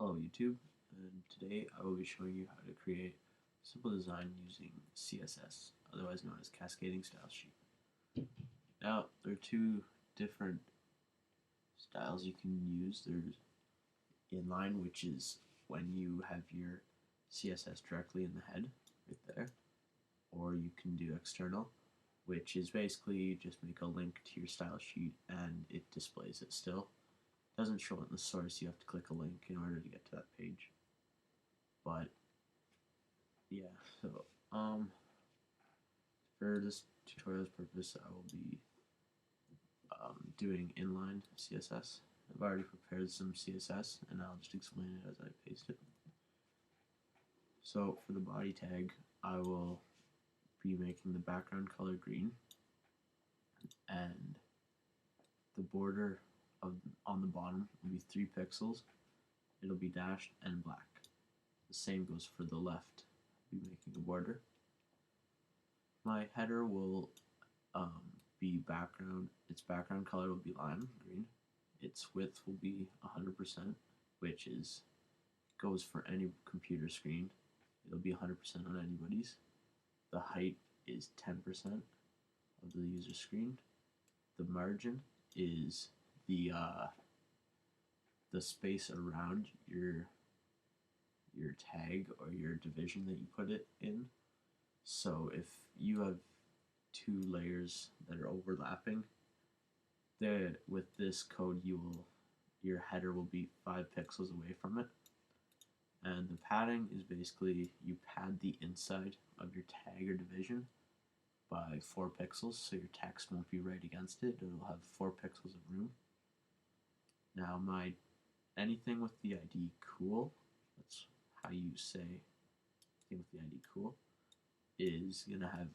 Hello YouTube, and today I will be showing you how to create a simple design using CSS, otherwise known as Cascading Style Sheet. Now, there are two different styles you can use. There's inline, which is when you have your CSS directly in the head, right there, or you can do external, which is basically just make a link to your style sheet and it displays it still. It doesn't show it in the source, you have to click a link in order to get to that page. But yeah, so for this tutorial's purpose, I will be doing inline CSS. I've already prepared some CSS, and I'll just explain it as I paste it. So for the body tag, I will be making the background color green, and the border on the bottom will be 3 pixels. It'll be dashed and black. The same goes for the left. I'll be making a border. My header will be background. Its background color will be lime green. Its width will be 100%, which goes for any computer screen. It'll be 100% on anybody's. The height is 10% of the user screen. The margin is the space around your tag or your division that you put it in. So if you have 2 layers that are overlapping, with this code your header will be 5 pixels away from it. And the padding is basically you pad the inside of your tag or division by 4 pixels, so your text won't be right against it. It'll have 4 pixels of room. Now anything with the ID cool, that's how you say anything with the ID cool, is going to have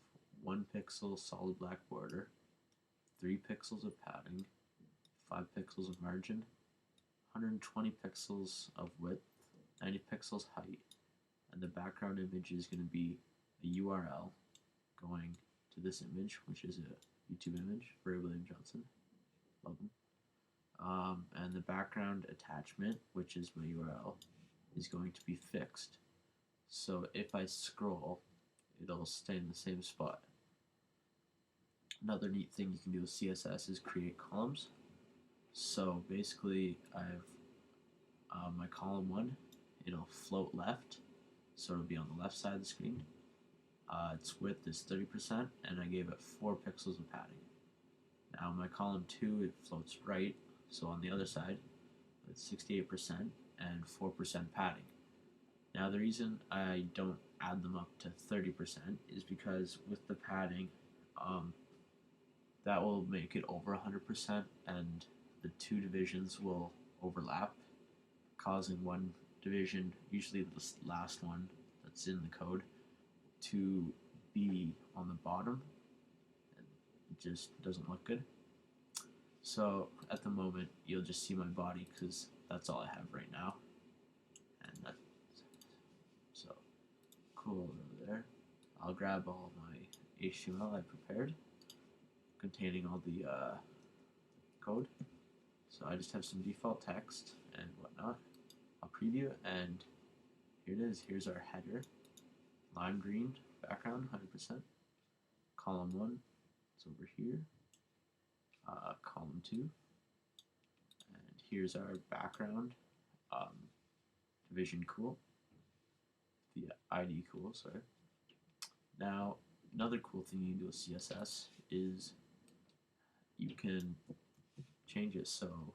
1 pixel solid black border, 3 pixels of padding, 5 pixels of margin, 120 pixels of width, 90 pixels height, and the background image is going to be a URL going to this image, which is a YouTube image for William Johnson. Love him. And the background attachment, which is my URL, is going to be fixed. So if I scroll, it'll stay in the same spot. Another neat thing you can do with CSS is create columns. So basically, I have my column 1. It'll float left, so it'll be on the left side of the screen. Its width is 30%, and I gave it 4 pixels of padding. Now my column 2, it floats right, so on the other side, it's 68% and 4% padding. Now the reason I don't add them up to 30% is because with the padding, that will make it over 100%, and the 2 divisions will overlap, causing one division, usually the last one that's in the code, to be on the bottom. It just doesn't look good. So at the moment, you'll just see my body because that's all I have right now. And that's so cool over there. I'll grab all my HTML I prepared containing all the code. So I just have some default text and whatnot. I'll preview it, and here it is. Here's our header. Lime green background, 100%. Column 1, it's over here. Column 2. And here's our background. Division cool. The ID cool, sorry. Now, another cool thing you can do with CSS is you can change it so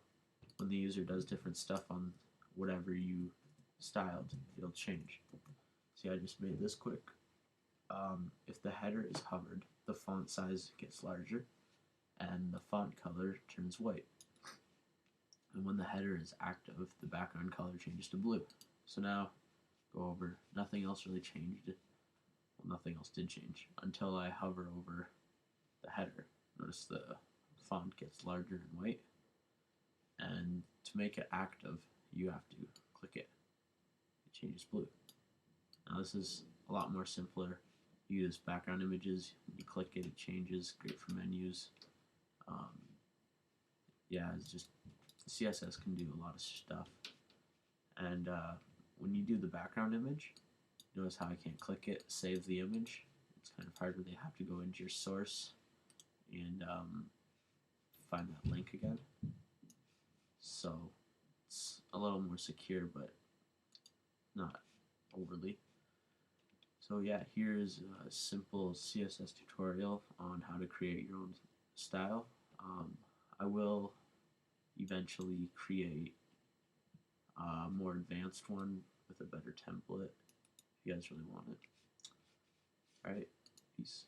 when the user does different stuff on whatever you styled, it'll change. See, I just made this quick. If the header is hovered, the font size gets larger and the font color turns white. And when the header is active, the background color changes to blue. So now, go over, nothing else really changed. Well, nothing else did change until I hover over the header. Notice the font gets larger and white. And to make it active, you have to click it. It changes blue. Now this is a lot more simpler. You use background images. When you click it, it changes. Great for menus. Yeah, it's just CSS can do a lot of stuff. And And when you do the background image, notice how I can't click it, save the image. It's kind of hard when they have to go into your source and find that link again. So it's a little more secure, but not overly. So yeah, here's a simple CSS tutorial on how to create your own style. I will eventually create a more advanced one with a better template if you guys really want it. Alright, peace.